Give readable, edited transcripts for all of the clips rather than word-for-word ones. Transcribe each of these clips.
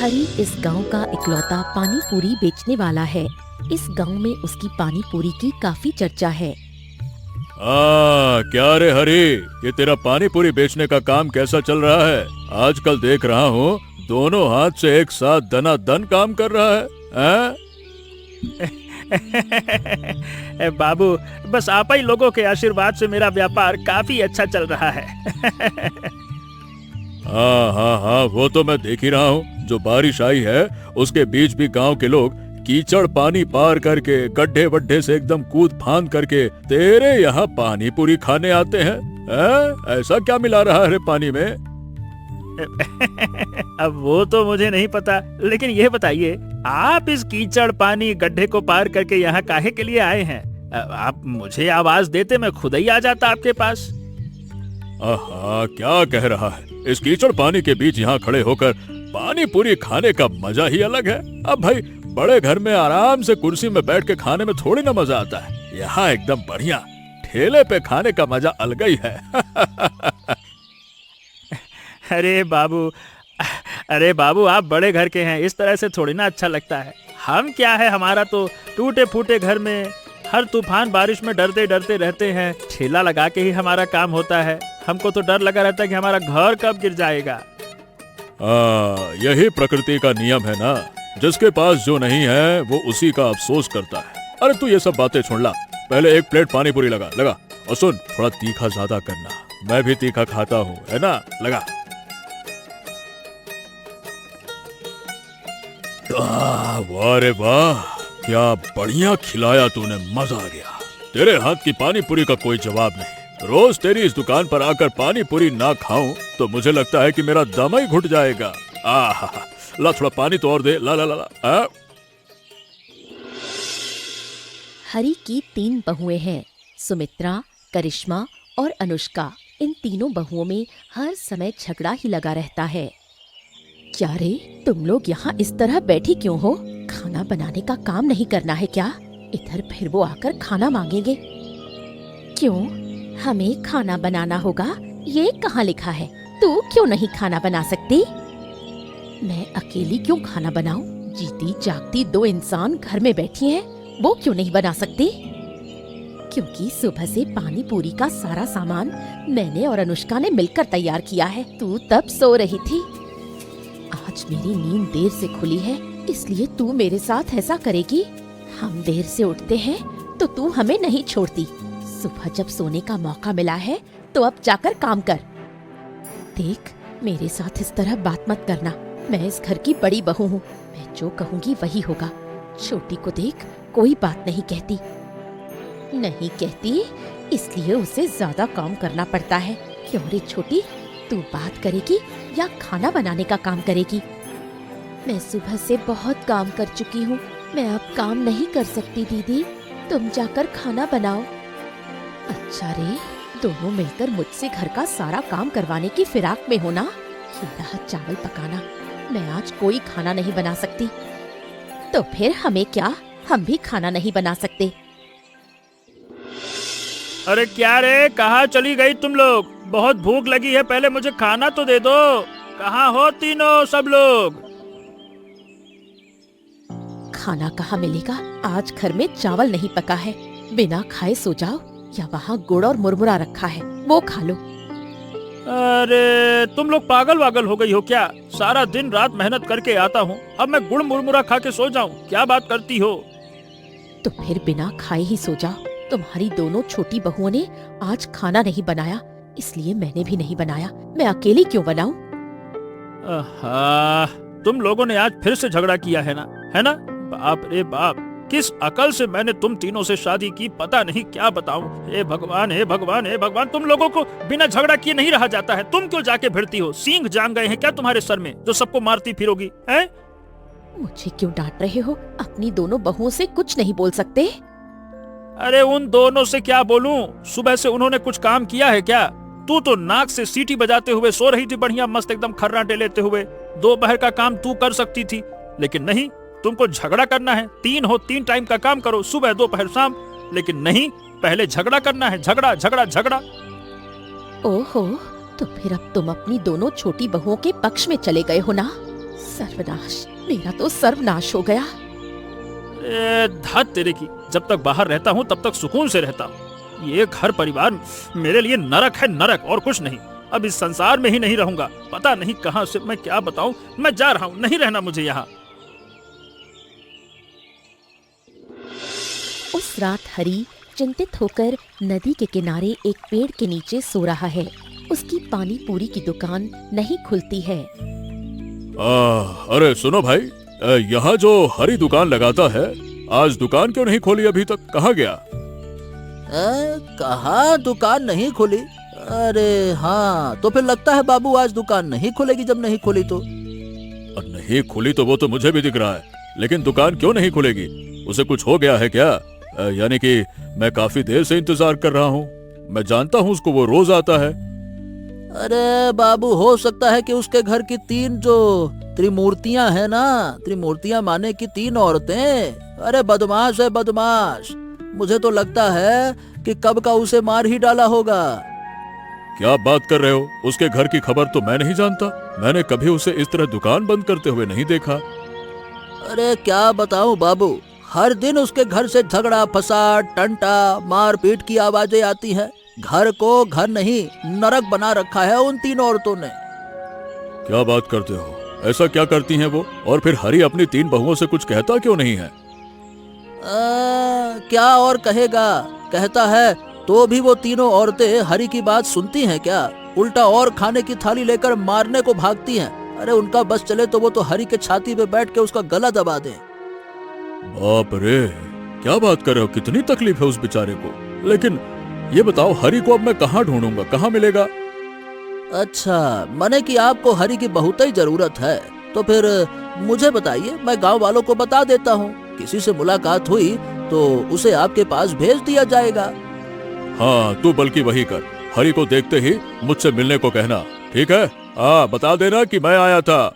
हरी इस गांव का इकलौता पानी पूरी बेचने वाला है। इस गांव में उसकी पानी पूरी की काफी चर्चा है। क्या रे हरी, ये तेरा पानी पूरी बेचने का काम कैसा चल रहा है? आजकल देख रहा हूँ दोनों हाथ से एक साथ दनादन काम कर रहा है, बाबू, बस आप ही लोगों के आशीर्वाद से मेरा व्यापार काफी अच्छा चल रहा है। हाँ हाँ हाँ, वो तो मैं देख ही रहा हूँ। जो बारिश आई है उसके बीच भी गांव के लोग कीचड़ पानी पार करके गड्ढे वड्ढे से एकदम कूद फांद करके तेरे यहाँ पानी पूरी खाने आते हैं। ऐसा क्या मिला रहा है पानी में? अब वो तो मुझे नहीं पता, लेकिन ये बताइए, आप इस कीचड़ पानी गड्ढे को पार करके यहाँ काहे के लिए आए हैं? आप मुझे आवाज देते, मैं खुद ही आ जाता आपके पास। आहा, क्या कह रहा है? इस कीचड़ पानी के बीच यहाँ खड़े होकर पानी पूरी खाने का मजा ही अलग है। अब भाई, बड़े घर में आराम से कुर्सी में बैठ के खाने में थोड़ी ना मजा आता है। यहाँ एकदम बढ़िया ठेले पे खाने का मजा अलग ही है। अरे बाबू, आप बड़े घर के हैं, इस तरह से थोड़ी ना अच्छा लगता है। हम क्या है, हमारा तो टूटे फूटे घर में हर तूफान बारिश में डरते डरते रहते हैं। ठेला लगा के ही हमारा काम होता है। हमको तो डर लगा रहता है कि हमारा घर कब गिर जाएगा। यही प्रकृति का नियम है ना। जिसके पास जो नहीं है वो उसी का अफसोस करता है। अरे तू ये सब बातें छोड़ ला, पहले एक प्लेट पानी पूरी लगा। और सुन, थोड़ा तीखा ज्यादा करना, मैं भी तीखा खाता हूँ, है ना? लगा। वाह रे वाह, क्या बढ़िया खिलाया तूने, मजा आ गया। तेरे हाथ की पानी पूरी का कोई जवाब नहीं। रोज तेरी इस दुकान पर आकर पानी पूरी ना खाऊं तो मुझे लगता है कि मेरा दम ही घुट जाएगा। ला, थोड़ा पानी तो और दे। ला ला ला, ला। हरी की 3 बहुएं हैं, सुमित्रा, करिश्मा और अनुष्का। इन तीनों बहुओं में हर समय झगड़ा ही लगा रहता है। क्या रे, तुम लोग यहाँ इस तरह बैठी क्यों हो? खाना बनाने का काम नहीं करना है क्या? इधर फिर वो आकर खाना मांगेंगे। क्यों, हमें खाना बनाना होगा? ये कहाँ लिखा है? तू क्यों नहीं खाना बना सकती? मैं अकेली क्यों खाना बनाऊं? जीती जागती 2 इंसान घर में बैठी हैं, वो क्यों नहीं बना सकती? क्योंकि सुबह से पानी पूरी का सारा सामान मैंने और अनुष्का ने मिलकर तैयार किया है। तू तब सो रही थी। आज मेरी नींद देर से खुली है, इसलिए तू मेरे साथ ऐसा करेगी? हम देर से उठते हैं तो तू हमें नहीं छोड़ती। सुबह जब सोने का मौका मिला है तो अब जाकर काम कर। देख, मेरे साथ इस तरह बात मत करना। मैं इस घर की बड़ी बहू हूँ, मैं जो कहूँगी वही होगा। छोटी को देख, कोई बात नहीं कहती। नहीं कहती, इसलिए उसे ज्यादा काम करना पड़ता है। क्यों रे छोटी, तू बात करेगी या खाना बनाने का काम करेगी? मैं सुबह से बहुत काम कर चुकी हूँ, मैं अब काम नहीं कर सकती दीदी। तुम जाकर खाना बनाओ। अच्छा रे, दोनों मिलकर मुझसे घर का सारा काम करवाने की फिराक में हो ना? ये रहा चावल पकाना। मैं आज कोई खाना नहीं बना सकती। तो फिर हमें क्या, हम भी खाना नहीं बना सकते। अरे क्या रे, कहाँ चली गई तुम लोग? बहुत भूख लगी है, पहले मुझे खाना तो दे दो। कहाँ हो तीनों सब लोग? खाना कहाँ मिलेगा? आज घर में चावल नहीं पका है। बिना खाए सो जाओ, या वहाँ गुड़ और मुरमुरा रखा है, वो खा लो। अरे तुम लोग पागल वागल हो गई हो क्या? सारा दिन रात मेहनत करके आता हूँ, अब मैं गुड़ मुरमुरा खा के सो जाऊँ? क्या बात करती हो? तो फिर बिना खाए ही सो जाओ। तुम्हारी दोनों छोटी बहुओं ने आज खाना नहीं बनाया, इसलिए मैंने भी नहीं बनाया। मैं अकेली क्यों बनाऊं? तुम लोगों ने आज फिर से झगड़ा किया है ना? बाप रे बाप, किस अकल से मैंने तुम तीनों से शादी की, पता नहीं क्या बताऊं। हे भगवान, हे भगवान, हे भगवान, तुम लोगों को बिना झगड़ा किए नहीं रहा जाता है। तुम क्यों जाके भिड़ती हो? सींग जान गए हैं क्या तुम्हारे सर में, जो सबको मारती फिरोगी? हैं? मुझे क्यों डांट रहे हो? अपनी दोनों बहुओं से कुछ नहीं बोल सकते? अरे उन दोनों से क्या बोलूं? सुबह से उन्होंने कुछ काम किया है क्या? तू तो नाक से सीटी बजाते हुए सो रही थी, बढ़िया मस्त एकदम खर्राटे लेते हुए। दोपहर का काम तू कर सकती थी, लेकिन नहीं, तुमको झगड़ा करना है। 3 टाइम का काम करो, सुबह दोपहर शाम, लेकिन नहीं, पहले झगड़ा करना है। झगड़ा झगड़ा झगड़ा। ओहो, तो फिर अब तुम अपनी दोनों छोटी बहुओं के पक्ष में चले गए हो ना? सर्वनाश, मेरा तो सर्वनाश हो गया। धत तेरे की, जब तक बाहर रहता हूँ तब तक सुकून से रहता हूँ। ये घर परिवार मेरे लिए नरक है, नरक और कुछ नहीं। अब इस संसार में ही नहीं रहूंगा। पता नहीं कहां से, मैं क्या बताऊं, मैं जा रहा हूं, नहीं रहना मुझे यहाँ। उस रात हरि चिंतित होकर नदी के किनारे एक पेड़ के नीचे सो रहा है। उसकी पानी पूरी की दुकान नहीं खुलती है। अरे सुनो भाई, यहाँ जो हरी दुकान लगाता है, आज दुकान क्यों नहीं खोली अभी तक? कहाँ गया? कहाँ दुकान नहीं खुली? अरे हाँ, तो फिर लगता है बाबू आज दुकान नहीं खुलेगी। जब नहीं खुली तो नहीं खुली तो वो तो मुझे भी दिख रहा है, लेकिन दुकान क्यों नहीं खुलेगी? उसे कुछ हो गया है क्या? यानी कि मैं काफी देर से इंतजार कर रहा हूँ। मैं जानता हूँ उसको, वो रोज आता है। अरे बाबू, हो सकता है कि उसके घर की 3 जो त्रिमूर्तियां हैं ना, त्रिमूर्तियां माने की 3 औरतें, अरे बदमाश है बदमाश। मुझे तो लगता है कि कब का उसे मार ही डाला होगा। क्या बात कर रहे हो? उसके घर की खबर तो मैं नहीं जानता। मैंने कभी उसे इस तरह दुकान बंद करते हुए नहीं देखा। अरे क्या बताऊं बाबू, हर दिन उसके घर से झगड़ा फसाद, टंटा, मारपीट की आवाजें आती हैं। घर को घर नहीं, नरक बना रखा है उन 3 औरतों ने। क्या बात करते हो? ऐसा क्या करती हैं वो? और फिर हरि अपनी 3 बहुओं से कुछ कहता क्यों नहीं है? क्या और कहेगा? कहता है तो भी वो तीनों औरतें हरि की बात सुनती हैं क्या? उल्टा और खाने की थाली लेकर मारने को भागती हैं। अरे उनका बस चले तो वो तो हरि के छाती पे बैठ के उसका गला दबा दे। बाप रे, क्या बात कर रहे हो? कितनी तकलीफ है उस बेचारे को। लेकिन ये बताओ, हरि को अब मैं कहाँ ढूंढूंगा, कहाँ मिलेगा? अच्छा, माने कि आपको हरि की बहुत ही जरूरत है। तो फिर मुझे बताइए, मैं गांव वालों को बता देता हूँ। किसी से मुलाकात हुई तो उसे आपके पास भेज दिया जाएगा। हाँ, तू बल्कि वही कर। हरि को देखते ही मुझसे मिलने को कहना, ठीक है? बता देना कि मैं आया था।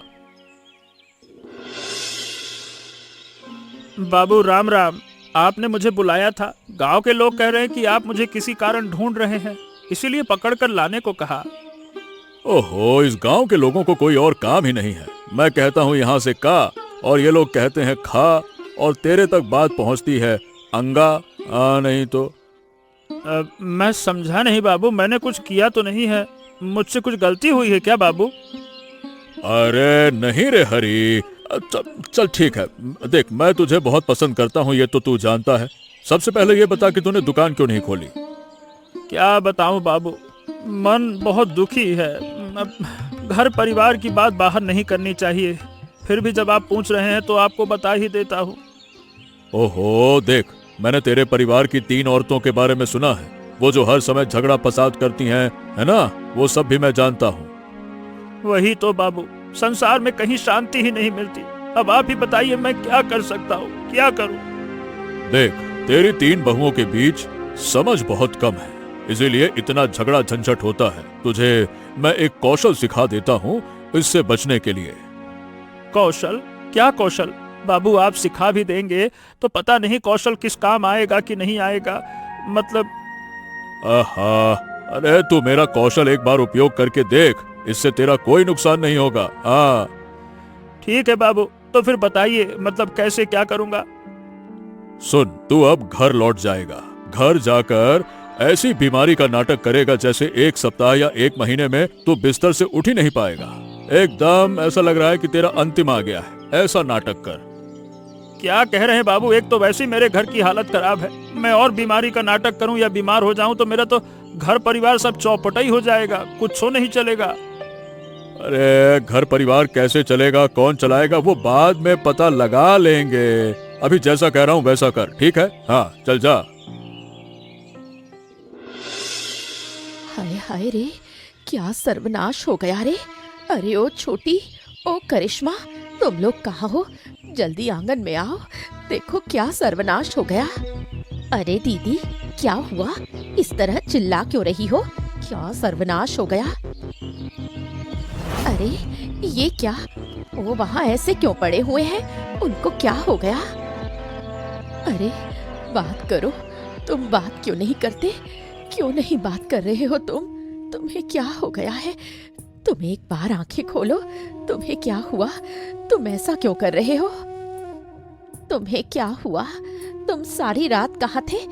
बाबू राम राम, आपने मुझे बुलाया था। गांव के लोग कह रहे हैं कि आप मुझे किसी कारण ढूंढ रहे हैं, इसीलिए पकड़कर लाने को कहा। ओहो, इस गांव के लोगों को कोई और काम ही नहीं है। मैं कहता हूँ यहाँ से का, और ये लोग कहते हैं खा, और तेरे तक बात पहुँचती है अंगा। नहीं तो मैं समझा नहीं बाबू, मैंने कुछ किया तो नहीं है। मुझसे कुछ गलती हुई है क्या बाबू? अरे नहीं रे हरि, चल ठीक है। देख, मैं तुझे बहुत पसंद करता हूँ, ये तो तू जानता है। सबसे पहले ये बता कि तूने दुकान क्यों नहीं खोली? क्या बताऊं बाबू, मन बहुत दुखी है। घर परिवार की बात बाहर नहीं करनी चाहिए, फिर भी जब आप पूछ रहे हैं तो आपको बता ही देता हूँ। ओहो देख, मैंने तेरे परिवार की 3 औरतों के बारे में सुना है। वो जो हर समय झगड़ा फसाद करती हैं, है ना? वो सब भी मैं जानता हूँ। वही तो बाबू, संसार में कहीं शांति ही नहीं मिलती। अब आप ही बताइए, मैं क्या कर सकता हूँ, क्या करूँ? देख, तेरी 3 बहुओं के बीच समझ बहुत कम है, इसीलिए इतना झगड़ा झंझट होता है। तुझे मैं एक कौशल सिखा देता हूँ इससे बचने के लिए। कौशल? क्या कौशल? बाबू आप सिखा भी देंगे तो पता नहीं कौशल किस काम आएगा कि नहीं आएगा। मतलब अरे तू मेरा कौशल एक बार उपयोग करके देख, इससे तेरा कोई नुकसान नहीं होगा। ठीक है बाबू, तो फिर बताइए, मतलब कैसे, क्या करूंगा? सुन, तू अब घर लौट जाएगा। घर जाकर ऐसी बीमारी का नाटक करेगा जैसे 1 सप्ताह या 1 महीने में तू बिस्तर से उठ ही नहीं पाएगा। एकदम ऐसा लग रहा है कि तेरा अंतिम आ गया है। ऐसा नाटक कर। क्या कह रहे हैं बाबू? एक तो वैसे ही मेरे घर की हालत खराब है, मैं और बीमारी का नाटक करूं या बीमार हो जाऊं तो मेरा तो घर परिवार सब चौपटाई हो जाएगा, कुछ हो नहीं चलेगा। अरे घर परिवार कैसे चलेगा, कौन चलाएगा, वो बाद में पता लगा लेंगे। अभी जैसा कह रहा हूँ वैसा कर, ठीक है? हाँ चल जा। हाय हाय रे, क्या सर्वनाश हो गया रे। अरे ओ छोटी, ओ करिश्मा, तुम लोग कहाँ हो? जल्दी आंगन में आओ, देखो क्या सर्वनाश हो गया। अरे दीदी, क्या हुआ? इस तरह चिल्ला क्यों रही हो? क्या सर्वनाश हो गया? अरे ये क्या, वो वहाँ ऐसे क्यों पड़े हुए हैं? उनको क्या हो गया? अरे बात करो, तुम बात क्यों नहीं करते? क्यों नहीं बात कर रहे हो तुम? तुम्हें क्या हो गया है? तुम एक बार आंखें खोलो। तुम्हें क्या हुआ? तुम ऐसा क्यों कर रहे हो? तुम्हें क्या हुआ? तुम सारी रात कहाँ थे?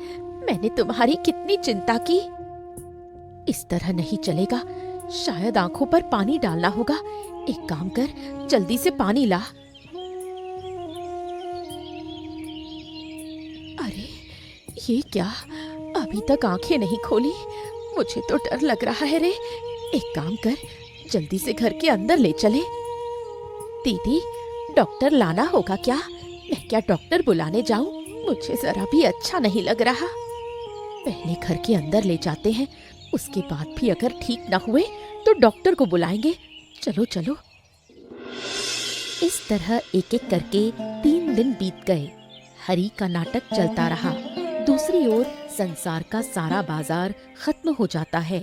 मैंने तुम्हारी कितनी चिंता की। इस तरह नहीं चलेगा। शायद आंखों पर पानी डालना होगा। एक काम कर, जल्दी से पानी ला। अरे ये क्या? अभी तक आंखें नहीं खोली। मुझे तो डर लग रहा है रे। एक काम कर, जल्दी से घर के अंदर ले चले। दीदी, डॉक्टर लाना होगा क्या? मैं क्या डॉक्टर बुलाने जाऊं? मुझे जरा भी अच्छा नहीं लग रहा। पहले घर के अंदर ले जाते हैं, उसके बाद भी अगर ठीक ना हुए तो डॉक्टर को बुलाएंगे। चलो चलो। इस तरह एक एक करके 3 दिन बीत गए। हरी का नाटक चलता रहा। दूसरी ओर संसार का सारा बाजार खत्म हो जाता है।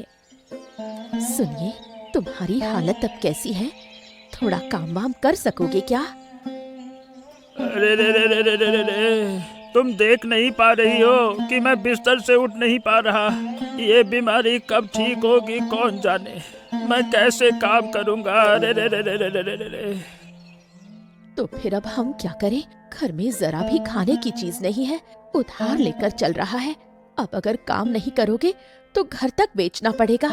सुनिए, तुम्हारी हालत अब कैसी है? थोड़ा काम वाम कर सकोगे क्या? अरे रे रे रे रे रे रे रे, तुम देख नहीं पा रही हो कि मैं बिस्तर से उठ नहीं पा रहा। ये बीमारी कब ठीक होगी कौन जाने। मैं कैसे काम करूंगा? अरे रे रे रे रे रे रे रे। तो फिर अब हम क्या करें? घर में जरा भी खाने की चीज नहीं है। उधार लेकर चल रहा है। अब अगर काम नहीं करोगे तो घर तक बेचना पड़ेगा।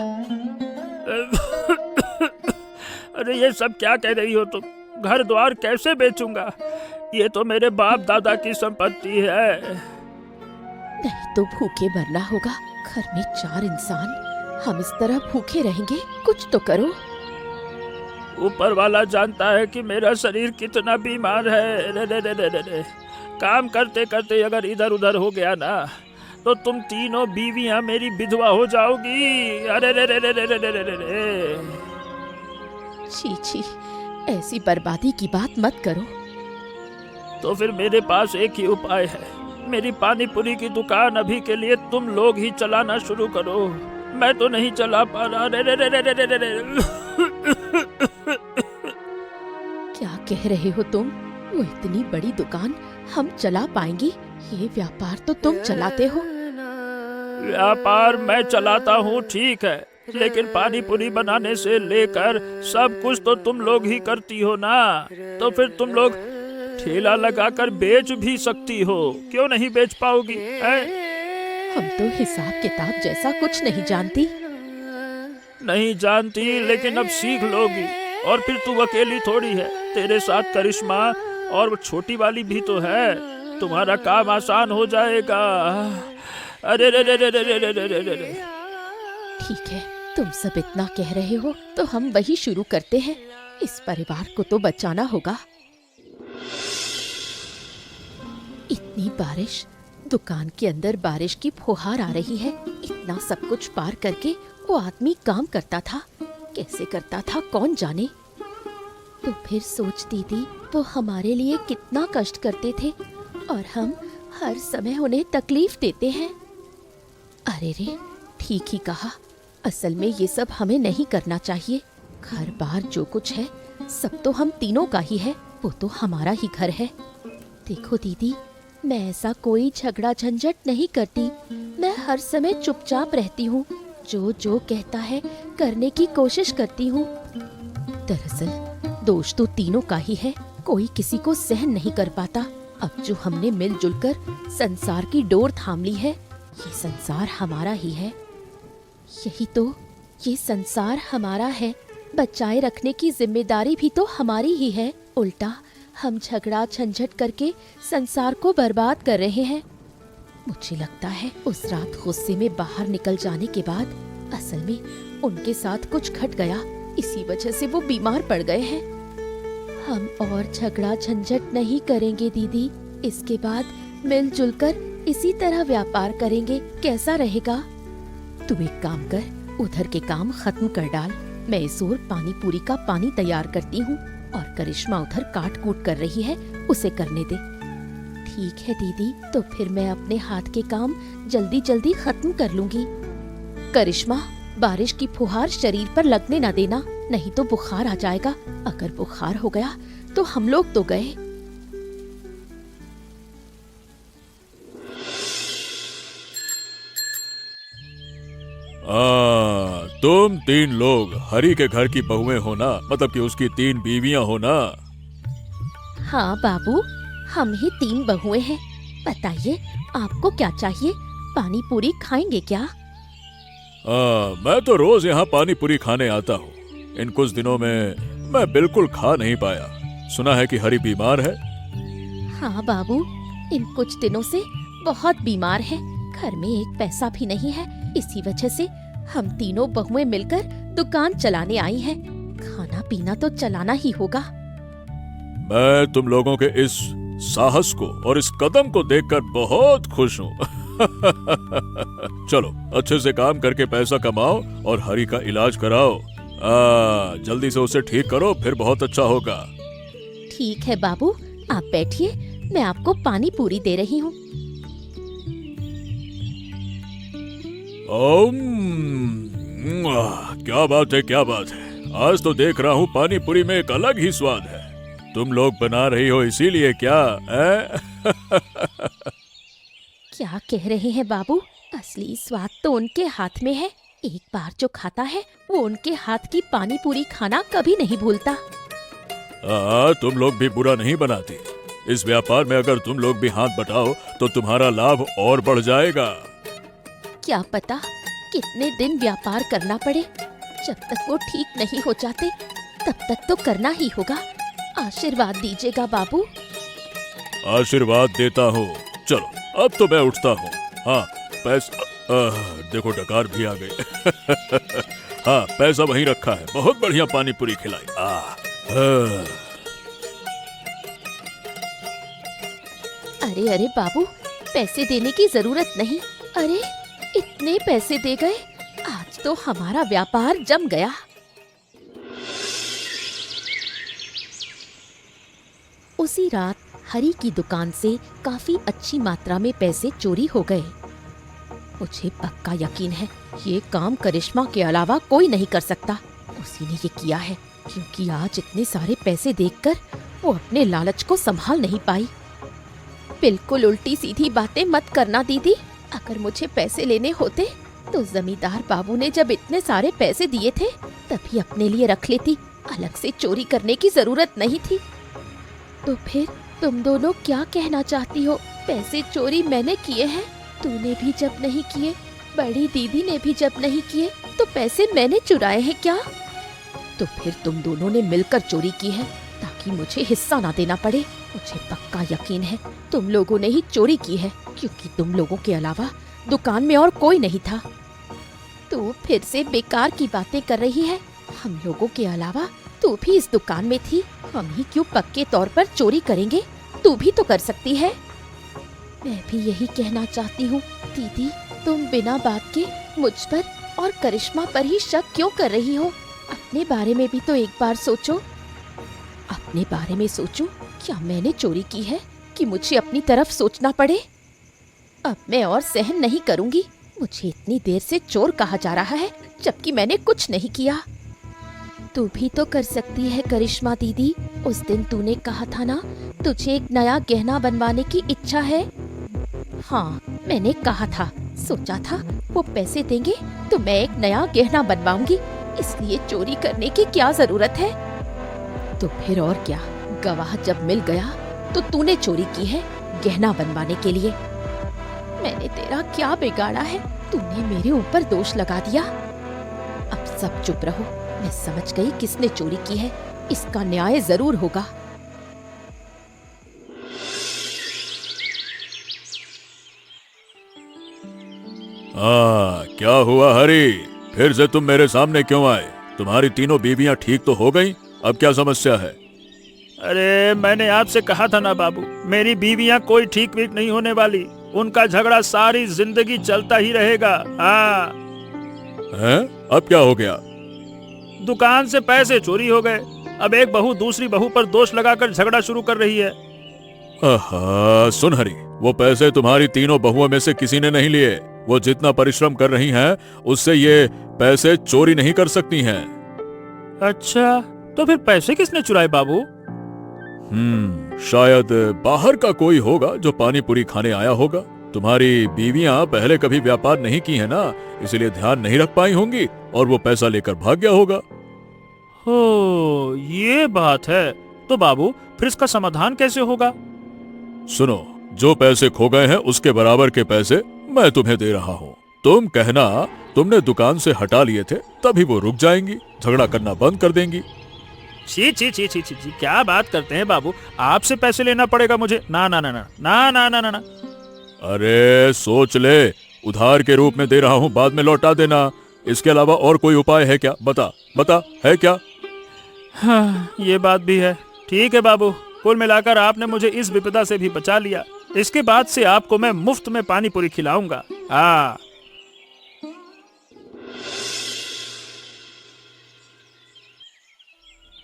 अरे ये सब क्या कह रही हो तुम? घर द्वार कैसे बेचूंगा? ये तो मेरे बाप दादा की संपत्ति है। नहीं तो भूखे मरना होगा। घर में 4 इंसान, हम इस तरह भूखे रहेंगे? कुछ तो करो। ऊपर वाला जानता है कि मेरा शरीर कितना बीमार है। रे रे रे रे रे रे। काम करते करते अगर इधर उधर हो गया ना तो तुम तीनों बीवियां मेरी विधवा हो जाओगी। अरे रे रे रे रे रे रे रे रे। छी छी, ऐसी बर्बादी की बात मत करो। तो फिर मेरे पास एक ही उपाय है। मेरी पानी पूरी की दुकान अभी के लिए तुम लोग ही चलाना शुरू करो। मैं तो नहीं चला पा रहा। रे रे रे रे रे रे रे। क्या कह रहे हो तुम? वो इतनी बड़ी दुकान हम चला पाएंगी? ये व्यापार तो तुम चलाते हो। व्यापार मैं चलाता हूँ ठीक है, लेकिन पानी पूरी बनाने से लेकर सब कुछ तो तुम लोग ही करती हो ना। तो फिर तुम लोग ठेला लगाकर बेच भी सकती हो। क्यों नहीं बेच पाओगी? हम तो हिसाब किताब जैसा कुछ नहीं जानती। नहीं जानती, लेकिन अब सीख लोगी। और फिर तू अकेली थोड़ी है, तेरे साथ करिश्मा और वो छोटी वाली भी तो है। तुम्हारा काम आसान हो जाएगा। अरे रे रे रे रे रे रे रे रे। ठीक है, तुम सब इतना कह रहे हो तो हम वही शुरू करते हैं। इस परिवार को तो बचाना होगा। इतनी बारिश, दुकान के अंदर बारिश की फुहार आ रही है। इतना सब कुछ पार करके वो आदमी काम करता था। कैसे करता था कौन जाने। तो फिर सोचती थी वो हमारे लिए कितना कष्ट करते थे और हम हर समय उन्हें तकलीफ देते हैं। अरे रे, ठीक ही कहा। असल में ये सब हमें नहीं करना चाहिए। घर बार जो कुछ है सब तो हम तीनों का ही है। वो तो हमारा ही घर है। देखो दीदी, मैं ऐसा कोई झगड़ा झंझट नहीं करती। मैं हर समय चुपचाप रहती हूँ। जो जो कहता है करने की कोशिश करती हूँ। दरअसल दोष तो तीनों का ही है। कोई किसी को सहन नहीं कर पाता। अब जो हमने मिलजुल कर संसार की डोर थाम ली है, ये संसार हमारा ही है। यही तो, ये संसार हमारा है। बचाए रखने की जिम्मेदारी भी तो हमारी ही है। उल्टा हम झगड़ा झंझट करके संसार को बर्बाद कर रहे हैं। मुझे लगता है उस रात गुस्से में बाहर निकल जाने के बाद असल में उनके साथ कुछ घट गया। इसी वजह से वो बीमार पड़ गए हैं। हम और झगड़ा झंझट नहीं करेंगे दीदी। इसके बाद मिलजुल कर इसी तरह व्यापार करेंगे। कैसा रहेगा? तुम एक काम कर, उधर के काम खत्म कर डाल। मैं इस ओर पानी पूरी का पानी तैयार करती हूँ और करिश्मा उधर काट कूट कर रही है, उसे करने दे। ठीक है दीदी, तो फिर मैं अपने हाथ के काम जल्दी जल्दी खत्म कर लूंगी। करिश्मा, बारिश की फुहार शरीर पर लगने ना देना, नहीं तो बुखार आ जाएगा। अगर बुखार हो गया तो हम लोग तो गए। तुम 3 लोग हरी के घर की बहुएं हो ना, मतलब कि उसकी 3 बीवियां हो ना? हाँ बाबू, हम ही 3 बहुएं हैं। बताइए आपको क्या चाहिए? पानी पूरी खाएंगे क्या? मैं तो रोज यहाँ पानी पूरी खाने आता हूँ। इन कुछ दिनों में मैं बिल्कुल खा नहीं पाया। सुना है कि हरी बीमार है। हाँ बाबू, इन कुछ दिनों से बहुत बीमार है। घर में एक पैसा भी नहीं है। इसी वजह से हम तीनों बहुएं मिलकर दुकान चलाने आई हैं। खाना पीना तो चलाना ही होगा। मैं तुम लोगों के इस साहस को और इस कदम को देखकर बहुत खुश हूँ। चलो अच्छे से काम करके पैसा कमाओ और हरी का इलाज कराओ। जल्दी से उसे ठीक करो, फिर बहुत अच्छा होगा। ठीक है बाबू, आप बैठिए, मैं आपको पानी पूरी दे रही हूँ। क्या बात है, क्या बात है। आज तो देख रहा हूँ पानी पूरी में एक अलग ही स्वाद है। तुम लोग बना रही हो इसीलिए क्या? क्या कह रहे हैं बाबू? असली स्वाद तो उनके हाथ में है। एक बार जो खाता है वो उनके हाथ की पानी पूरी खाना कभी नहीं भूलता। तुम लोग भी बुरा नहीं बनाती। इस व्यापार में अगर तुम लोग भी हाथ बटाओ तो तुम्हारा लाभ और बढ़ जाएगा। क्या पता कितने दिन व्यापार करना पड़े। जब तक वो ठीक नहीं हो जाते तब तक तो करना ही होगा। आशीर्वाद दीजिएगा बाबू। आशीर्वाद देता हूँ। चलो अब तो मैं उठता हूँ। हाँ पैसा, देखो डकार भी आ गए। हाँ पैसा वहीं रखा है। बहुत बढ़िया पानी पूरी खिलाई। अरे अरे बाबू, पैसे देने की जरूरत नहीं। अरे इतने पैसे दे गए, आज तो हमारा व्यापार जम गया। उसी रात हरी की दुकान से काफी अच्छी मात्रा में पैसे चोरी हो गए। मुझे पक्का यकीन है ये काम करिश्मा के अलावा कोई नहीं कर सकता। उसी ने ये किया है, क्योंकि आज इतने सारे पैसे देखकर वो अपने लालच को संभाल नहीं पाई। बिल्कुल उल्टी सीधी बातें मत करना दीदी। अगर मुझे पैसे लेने होते तो जमींदार बाबू ने जब इतने सारे पैसे दिए थे तभी अपने लिए रख लेती। अलग से चोरी करने की जरूरत नहीं थी। तो फिर तुम दोनों क्या कहना चाहती हो? पैसे चोरी मैंने किए हैं? तूने भी जब नहीं किए, बड़ी दीदी ने भी जब नहीं किए, तो पैसे मैंने चुराए हैं क्या? तो फिर तुम दोनों ने मिलकर चोरी की है ताकि मुझे हिस्सा ना देना पड़े। मुझे पक्का यकीन है तुम लोगों ने ही चोरी की है, क्योंकि तुम लोगों के अलावा दुकान में और कोई नहीं था। तू फिर से बेकार की बातें कर रही है। हम लोगों के अलावा तू भी इस दुकान में थी। हम ही क्यों पक्के तौर पर चोरी करेंगे? तू भी तो कर सकती है। मैं भी यही कहना चाहती हूँ दीदी, तुम बिना बात के मुझ पर और करिश्मा पर ही शक क्यों कर रही हो? अपने बारे में भी तो एक बार सोचो। अपने बारे में सोचो। क्या मैंने चोरी की है कि मुझे अपनी तरफ सोचना पड़े? अब मैं और सहन नहीं करूँगी। मुझे इतनी देर से चोर कहा जा रहा है जबकि मैंने कुछ नहीं किया। तू भी तो कर सकती है करिश्मा दीदी। उस दिन तूने कहा था ना तुझे एक नया गहना बनवाने की इच्छा है। हाँ मैंने कहा था, सोचा था वो पैसे देंगे तो मैं एक नया गहना बनवाऊंगी, इसलिए चोरी करने की क्या जरूरत है? तो फिर और क्या, गवाह जब मिल गया तो तूने चोरी की है गहना बनवाने के लिए। मैंने तेरा क्या बिगाड़ा है? तूने मेरे ऊपर दोष लगा दिया। अब सब चुप रहो। मैं समझ गई किसने चोरी की है। इसका न्याय जरूर होगा। क्या हुआ हरी? फिर से तुम मेरे सामने क्यों आए? तुम्हारी तीनों बीवियां ठीक तो हो गईं? अब क्या समस्या है? अरे मैंने आपसे कहा था ना बाबू, मेरी बीवियां कोई ठीक वीक नहीं होने वाली। उनका झगड़ा सारी जिंदगी चलता ही रहेगा। हाँ। हैं? अब क्या हो गया? दुकान से पैसे चोरी हो गए। अब एक बहू दूसरी बहू पर दोष लगाकर झगड़ा शुरू कर रही है। सुन हरी, वो पैसे तुम्हारी तीनों बहुओं में से किसी ने नहीं लिए। वो जितना परिश्रम कर रही हैं उससे ये पैसे चोरी नहीं कर सकती हैं। अच्छा, तो फिर पैसे किसने चुराए बाबू? शायद बाहर का कोई होगा जो पानी पूरी खाने आया होगा। तुम्हारी बीवियां पहले कभी व्यापार नहीं की है ना, इसलिए ध्यान नहीं रख पाई होंगी। और वो पैसा लेकर भाग गया होगा। हो, ये बात है। तो बाबू फिर इसका समाधान कैसे होगा? सुनो, जो पैसे खो गए हैं उसके बराबर के पैसे मैं तुम्हें दे रहा हूँ। तुम कहना तुमने दुकान से हटा लिए थे, तभी वो रुक जाएंगी, झगड़ा करना बंद कर देंगी। छी छी छी छी छी छी, क्या बात करते हैं बाबू, आपसे पैसे लेना पड़ेगा मुझे? ना ना ना ना ना ना ना ना ना। अरे सोच ले, उधार के रूप में दे रहा हूँ, बाद में लौटा देना। इसके अलावा और कोई उपाय है क्या? बता बता, है क्या? हाँ, ये बात भी है। ठीक है बाबू, कुल मिलाकर आपने मुझे इस विपदा से भी बचा लिया। इसके बाद से आपको मैं मुफ्त में पानी पूरी खिलाऊंगा। हाँ।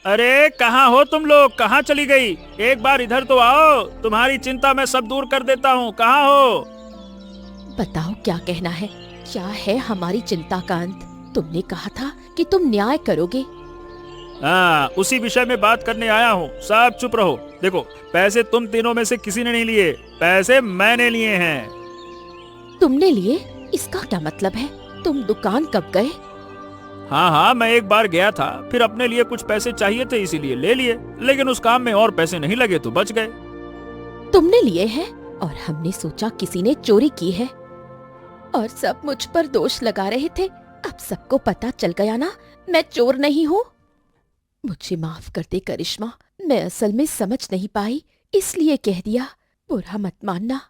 अरे कहाँ हो तुम लोग? कहाँ चली गई? एक बार इधर तो आओ, तुम्हारी चिंता मैं सब दूर कर देता हूँ। कहाँ हो? बताओ क्या कहना है? क्या है हमारी चिंता का अंत? तुमने कहा था कि तुम न्याय करोगे। हाँ, उसी विषय में बात करने आया हूँ। सब चुप रहो। देखो, पैसे तुम तीनों में से किसी ने नहीं लिए, पैसे मैंने लिए हैं। तुमने लिए? इसका क्या मतलब है? तुम दुकान कब गए? हाँ हाँ, मैं एक बार गया था, फिर अपने लिए कुछ पैसे चाहिए थे इसीलिए ले लिए, लेकिन उस काम में और पैसे नहीं लगे तो बच गए। तुमने लिए हैं और हमने सोचा किसी ने चोरी की है और सब मुझ पर दोष लगा रहे थे। अब सबको पता चल गया ना, मैं चोर नहीं हूँ। मुझे माफ कर दे करिश्मा, मैं असल में समझ नहीं पाई, इसलिए कह दिया। बुरा मत मानना।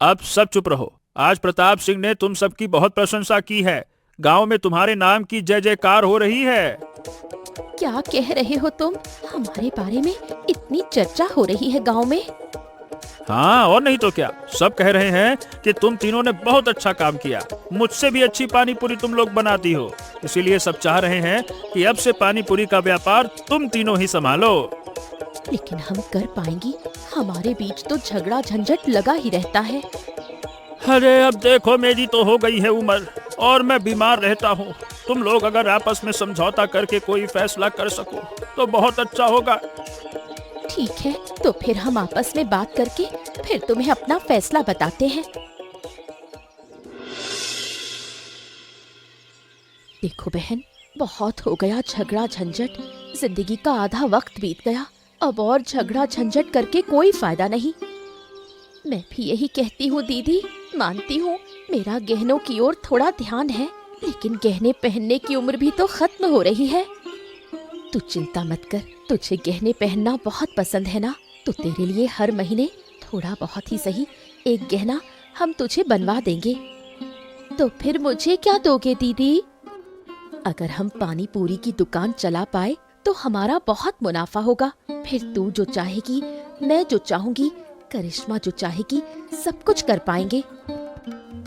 अब सब चुप रहो। आज प्रताप सिंह ने तुम सबकी बहुत प्रशंसा की है। गांव में तुम्हारे नाम की जय जयकार हो रही है। क्या कह रहे हो तुम? हमारे बारे में इतनी चर्चा हो रही है गांव में? हाँ, और नहीं तो क्या। सब कह रहे हैं कि तुम तीनों ने बहुत अच्छा काम किया। मुझसे भी अच्छी पानी पूरी तुम लोग बनाती हो, इसीलिए सब चाह रहे हैं कि अब से पानी पूरी का व्यापार तुम तीनों ही संभालो। लेकिन हम कर पाएंगी? हमारे बीच तो झगड़ा झंझट लगा ही रहता है। अरे अब देखो, मेरी तो हो गई है उम्र और मैं बीमार रहता हूँ। तुम लोग अगर आपस में समझौता करके कोई फैसला कर सको तो बहुत अच्छा होगा। ठीक है, तो फिर हम आपस में बात करके फिर तुम्हें अपना फैसला बताते हैं। देखो बहन, बहुत हो गया झगड़ा झंझट। जिंदगी का आधा वक्त बीत गया, अब और झगड़ा झंझट करके कोई फायदा नहीं। मैं भी यही कहती हूँ दीदी, मानती हूँ मेरा गहनों की ओर थोड़ा ध्यान है, लेकिन गहने पहनने की उम्र भी तो खत्म हो रही है। तू चिंता मत कर, तुझे गहने पहनना बहुत पसंद है ना, तो तेरे लिए हर महीने थोड़ा बहुत ही सही एक गहना हम तुझे बनवा देंगे। तो फिर मुझे क्या दोगे दीदी? अगर हम पानी पूरी की दुकान चला पाए तो हमारा बहुत मुनाफा होगा। फिर तू जो चाहेगी, मैं जो चाहूंगी, करिश्मा जो चाहेगी, सब कुछ कर पाएंगे।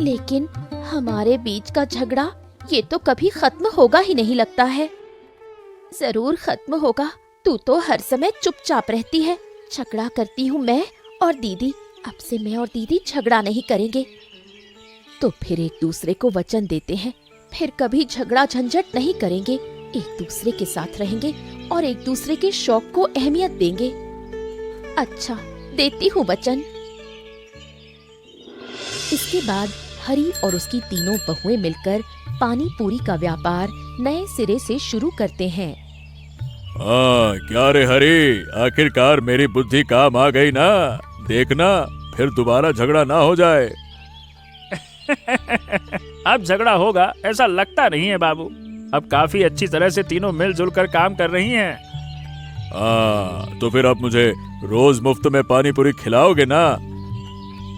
लेकिन हमारे बीच का झगड़ा ये तो कभी खत्म होगा ही नहीं लगता है। जरूर खत्म होगा, तू तो हर समय चुपचाप रहती है। झगड़ा करती हूँ मैं और दीदी, अब से मैं और दीदी झगड़ा नहीं करेंगे। तो फिर एक दूसरे को वचन देते हैं, फिर कभी झगड़ा झंझट नहीं करेंगे, एक दूसरे के साथ रहेंगे और एक दूसरे के शौक को अहमियत देंगे। अच्छा, देती हूँ वचन। इसके बाद हरी और उसकी तीनों बहुएं मिलकर पानी पूरी का व्यापार नए सिरे से शुरू करते हैं। हाँ, क्या रे हरी, आखिरकार मेरी बुद्धि काम आ गई ना। देखना फिर दोबारा झगड़ा ना हो जाए। अब झगड़ा होगा ऐसा लगता नहीं है बाबू। अब काफी अच्छी तरह से तीनों मिलजुल कर काम कर रही हैं। हाँ, तो फिर अब मुझे रोज मुफ्त में पानी पूरी खिलाओगे ना?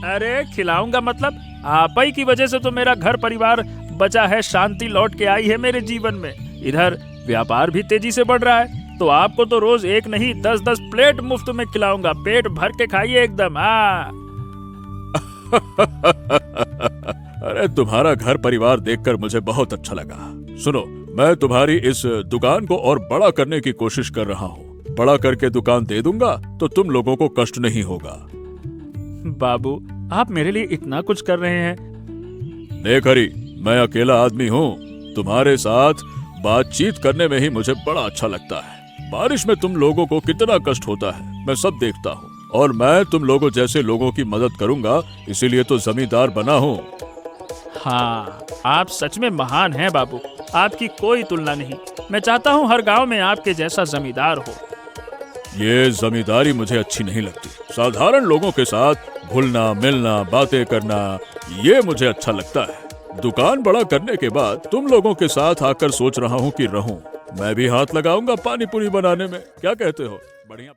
अरे खिलाऊंगा मतलब, आप ही की वजह से तो मेरा घर परिवार बचा है, शांति लौट के आई है मेरे जीवन में। इधर व्यापार भी तेजी से बढ़ रहा है, तो आपको तो रोज एक नहीं 10-10 प्लेट मुफ्त में खिलाऊंगा। पेट भर के खाइए एकदम। अरे तुम्हारा घर परिवार देखकर मुझे बहुत अच्छा लगा। सुनो, मैं तुम्हारी इस दुकान को और बड़ा करने की कोशिश कर रहा हूँ। बड़ा करके दुकान दे दूंगा तो तुम लोगों को कष्ट नहीं होगा। बाबू, आप मेरे लिए इतना कुछ कर रहे हैं। देख हरी, मैं अकेला आदमी हूँ, तुम्हारे साथ बातचीत करने में ही मुझे बड़ा अच्छा लगता है। बारिश में तुम लोगों को कितना कष्ट होता है मैं सब देखता हूँ, और मैं तुम लोगों जैसे लोगों की मदद करूंगा, इसीलिए तो जमींदार बना हूँ। हाँ, आप सच में महान हैं बाबू। आपकी कोई तुलना नहीं। मैं चाहता हूँ हर गांव में आपके जैसा जमींदार हो। ये जमींदारी मुझे अच्छी नहीं लगती। साधारण लोगों के साथ घुलना मिलना बातें करना ये मुझे अच्छा लगता है। दुकान बड़ा करने के बाद तुम लोगों के साथ आकर सोच रहा हूँ कि रहूं। मैं भी हाथ लगाऊंगा पानी पूरी बनाने में, क्या कहते हो? बढ़िया।